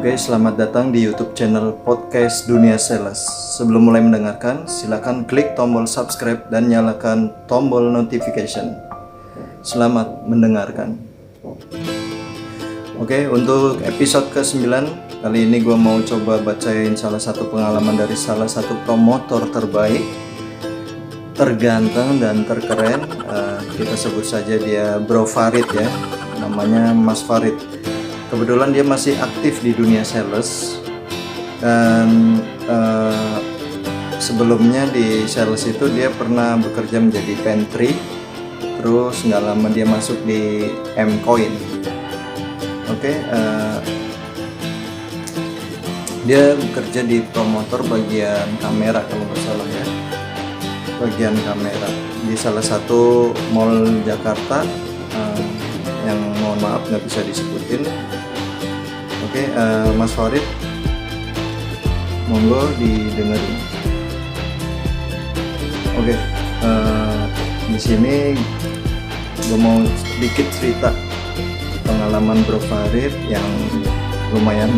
Oke, selamat datang di YouTube channel Podcast Dunia Sales. Sebelum mulai mendengarkan, silakan klik tombol subscribe dan nyalakan tombol notification. Selamat mendengarkan. Oke, untuk episode ke-9 kali ini gue mau coba bacain salah satu pengalaman dari salah satu promotor terbaik, terganteng dan terkeren. Kita sebut saja dia Bro Farid ya, namanya Mas Farid. Kebetulan dia masih aktif di dunia sales, dan sebelumnya di sales itu dia pernah bekerja menjadi pantry, terus nggak lama dia masuk di M-Coin. Oke, dia bekerja di promotor bagian kamera kalau nggak salah ya, bagian kamera di salah satu mall Jakarta, yang mohon maaf nggak bisa disebutin. Oke, Mas Farid, monggo didengerin. Oke, di sini gue mau sedikit cerita pengalaman Bro Farid yang lumayan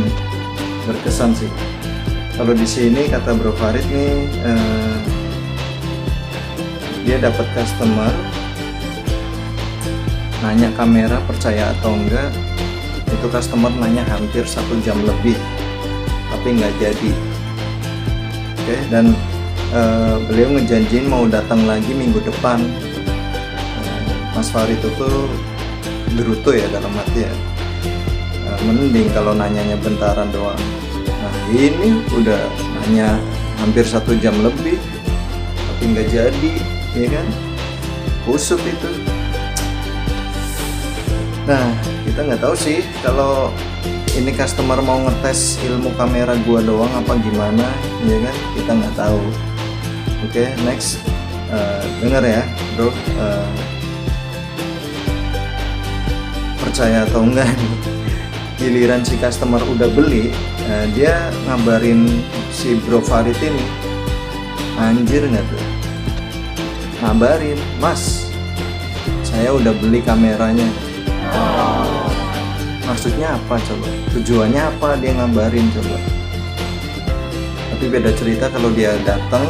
berkesan sih. Kalau di sini kata Bro Farid nih, dia dapat customer nanya kamera percaya atau enggak. Itu customer nanya hampir 1 jam lebih tapi nggak jadi. Oke, dan beliau ngejanjiin mau datang lagi minggu depan. Mas Farid itu gerutu ya dalam hati ya, mending kalau nanyanya bentaran doang. Nah ini udah nanya hampir 1 jam lebih tapi nggak jadi, ya kan, kusut itu. Nah, kita nggak tahu sih kalau ini customer mau ngetes ilmu kamera gua doang apa gimana, ya kan? Kita nggak tahu. Oke, next, denger ya, bro. Percaya atau enggak nih? Giliran si customer udah beli, dia ngabarin si Bro Farid ini, anjir nggak tuh? Ngabarin, Mas, saya udah beli kameranya. Maksudnya apa coba? Tujuannya apa dia ngabarin coba? Tapi beda cerita kalau dia datang,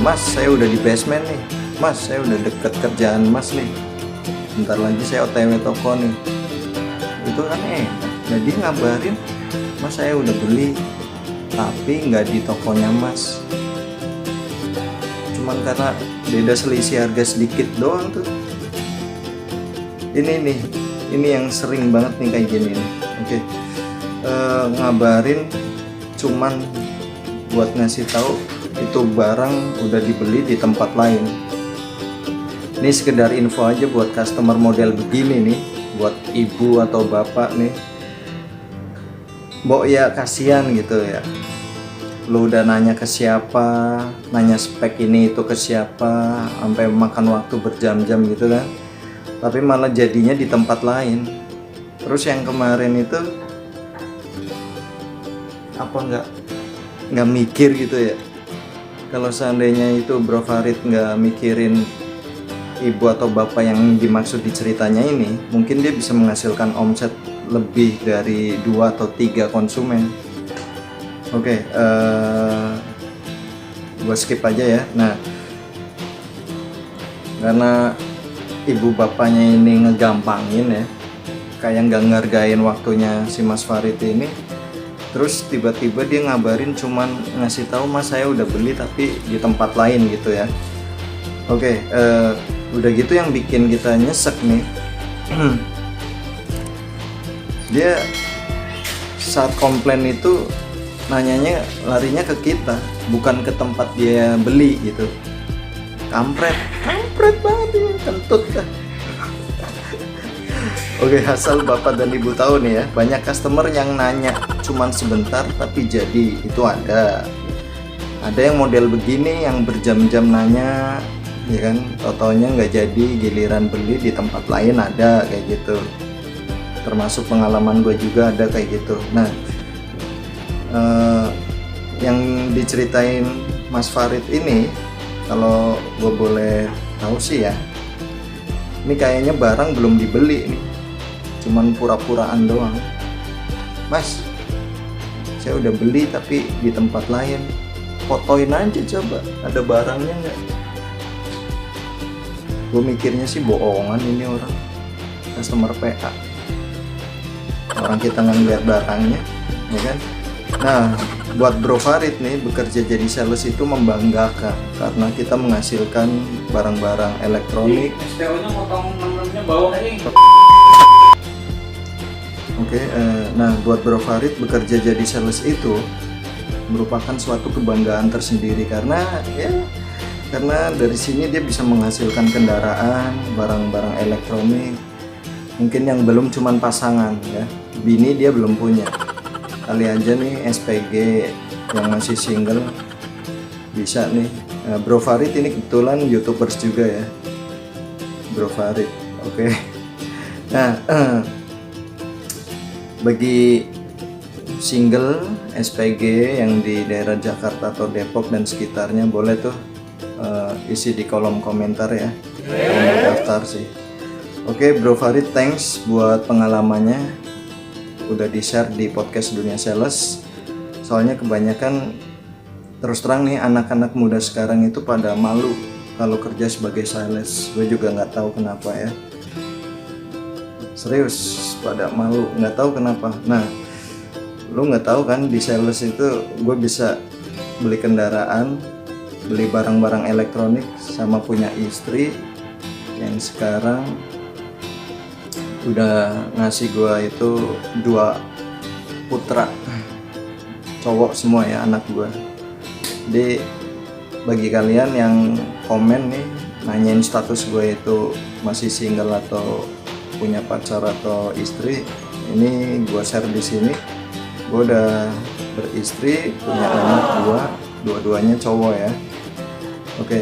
Mas saya udah di basement nih, Mas saya udah deket kerjaan Mas nih, bentar lagi saya OTW toko nih. Itu kan jadi ngabarin, Mas saya udah beli tapi nggak di tokonya Mas, cuman karena beda selisih harga sedikit doang tuh. Ini yang sering banget nih kayak gini nih. Oke, ngabarin cuman buat ngasih tahu itu barang udah dibeli di tempat lain. Ini sekedar info aja buat customer model begini nih, buat ibu atau bapak nih. Mbok ya kasihan gitu ya, lu udah nanya ke siapa, nanya spek ini itu ke siapa, sampai makan waktu berjam-jam gitu kan, tapi malah jadinya di tempat lain. Terus yang kemarin itu apa nggak mikir gitu ya? Kalau seandainya itu Bro Farid nggak mikirin ibu atau bapak yang dimaksud di ceritanya ini, mungkin dia bisa menghasilkan omset lebih dari 2 atau 3 konsumen. Oke, gua skip aja ya. Nah, karena ibu bapaknya ini ngegampangin ya, kayak nggak ngargain waktunya si Mas Farid ini. Terus tiba-tiba dia ngabarin cuman ngasih tahu, Mas saya udah beli tapi di tempat lain gitu ya. Oke, udah gitu yang bikin kita nyesek nih. Dia saat komplain itu nanyanya larinya ke kita, bukan ke tempat dia beli gitu. Kampret banget ya, kentut kan. Oke, asal bapak dan ibu tahu nih ya, banyak customer yang nanya cuman sebentar tapi jadi, itu ada yang model begini yang berjam-jam nanya, ya kan, totalnya nggak jadi, giliran beli di tempat lain, ada kayak gitu. Termasuk pengalaman gue juga ada kayak gitu. Nah, yang diceritain Mas Farid ini, kalau gue boleh tahu sih ya, ini kayaknya barang belum dibeli nih, cuman pura-puraan doang. Mas, saya udah beli tapi di tempat lain. Fotoin aja coba, ada barangnya nggak? Gue mikirnya sih bohongan ini orang, customer PA. Orang kita nggak ngeliat barangnya, ya kan? Nah, buat Bro Farid nih, bekerja jadi sales itu membanggakan karena kita menghasilkan barang-barang elektronik. STO-nya motong nomornya bawah nih. Oke, nah buat Bro Farid bekerja jadi sales itu merupakan suatu kebanggaan tersendiri karena dari sini dia bisa menghasilkan kendaraan, barang-barang elektronik. Mungkin yang belum cuman pasangan ya, bini dia belum punya. Kali aja nih SPG yang masih single bisa nih. Bro Farid ini kebetulan YouTubers juga ya, Bro Farid. Oke. Nah, bagi single SPG yang di daerah Jakarta atau Depok dan sekitarnya, boleh tuh isi di kolom komentar ya. Mau daftar sih. Oke, Bro Farid, thanks buat pengalamannya. Udah di-share di podcast Dunia Sales. Soalnya kebanyakan, terus terang nih, anak-anak muda sekarang itu pada malu kalau kerja sebagai sales. Gue juga nggak tahu kenapa ya. Serius, pada malu, nggak tahu kenapa. Nah, lu nggak tahu kan di sales itu gue bisa beli kendaraan, beli barang-barang elektronik, sama punya istri yang sekarang udah ngasih gua itu 2 putra cowok semua ya, anak gua. Jadi bagi kalian yang komen nih nanyain status gue itu masih single atau punya pacar atau istri, ini gua share di sini. Gua udah beristri, punya anak dua-duanya cowok ya. Oke.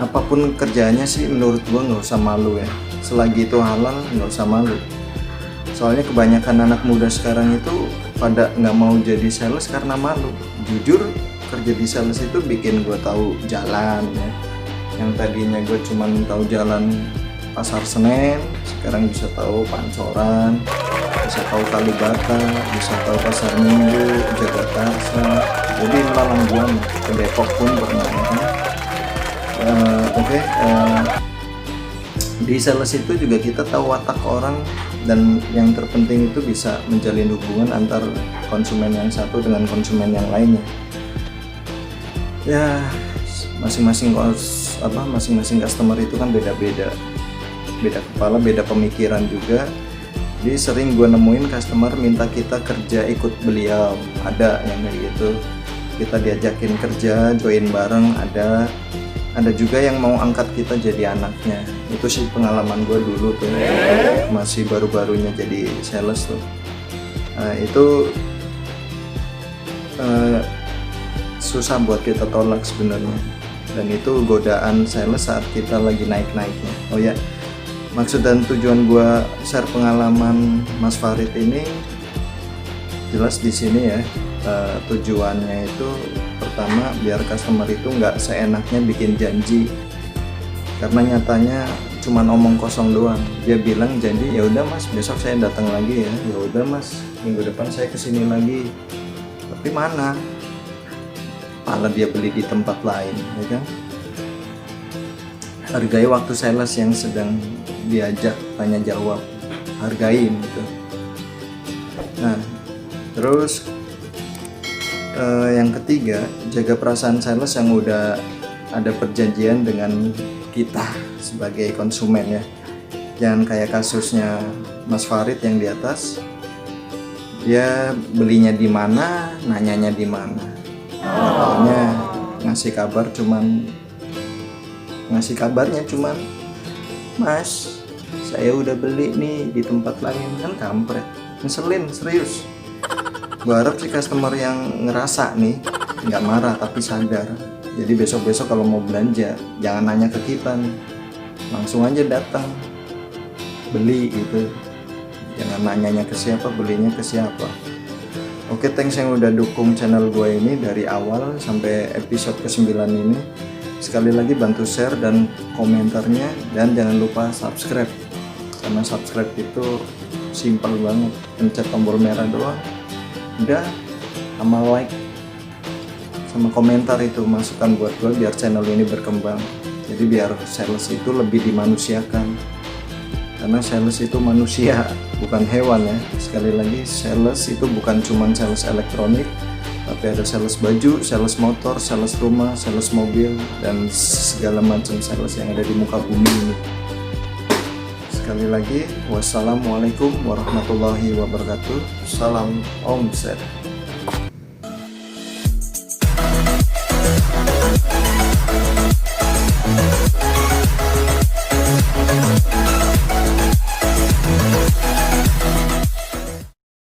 Apapun kerjanya sih menurut gue nggak usah malu ya, selagi itu halal nggak usah malu. Soalnya kebanyakan anak muda sekarang itu pada nggak mau jadi sales karena malu. Jujur, kerja di sales itu bikin gue tahu jalan ya, yang tadinya gue cuma tahu jalan Pasar Senen, sekarang bisa tahu Pancoran, bisa tahu Kalibata, bisa tahu Pasar Minggu, Jagakarsa. Jadi melalang buana, ke Depok pun pernah ya. Di sales itu juga kita tahu watak orang, dan yang terpenting itu bisa menjalin hubungan antar konsumen yang satu dengan konsumen yang lainnya. Ya, masing-masing customer itu kan beda-beda, beda kepala, beda pemikiran juga. Jadi sering gue nemuin customer minta kita kerja ikut beliau, ada yang kayak gitu. Kita diajakin kerja, join bareng, ada juga yang mau angkat kita jadi anaknya. Itu sih pengalaman gue dulu tuh, masih baru-barunya jadi sales tuh. Itu susah buat kita tolak sebenarnya, dan itu godaan sales saat kita lagi naik-naiknya. Oh ya, maksud dan tujuan gue share pengalaman Mas Farid ini jelas di sini ya. Tujuannya itu pertama biar customer itu nggak seenaknya bikin janji, karena nyatanya cuma omong kosong doang. Dia bilang janji, ya udah mas besok saya datang lagi ya udah mas minggu depan saya kesini lagi, tapi mana malah dia beli di tempat lain ya kan. Hargai waktu sales yang sedang diajak tanya jawab, hargain gitu. Nah terus yang ketiga, jaga perasaan sales yang udah ada perjanjian dengan kita sebagai konsumen ya. Jangan kayak kasusnya Mas Farid yang di atas, dia belinya di mana, nanyanya di mana. Katanya ngasih kabarnya cuman mas saya udah beli nih di tempat lain. Kan kampret, ngeselin serius. Gue harap sih customer yang ngerasa nih nggak marah tapi sadar. Jadi besok-besok kalau mau belanja jangan nanya ke kita nih, langsung aja datang beli gitu. Jangan nanyanya ke siapa, belinya ke siapa. Oke, thanks yang udah dukung channel gue ini dari awal sampai episode ke-9 ini. Sekali lagi bantu share dan komentarnya, dan jangan lupa subscribe, karena subscribe itu Simpel banget, pencet tombol merah doang udah, sama like sama komentar itu masukan buat gue biar channel ini berkembang. Jadi biar sales itu lebih dimanusiakan, karena sales itu manusia bukan hewan ya. Sekali lagi, sales itu bukan cuman sales elektronik, tapi ada sales baju, sales motor, sales rumah, sales mobil, dan segala macam sales yang ada di muka bumi ini. Sekali lagi, wassalamualaikum warahmatullahi wabarakatuh. Salam omset.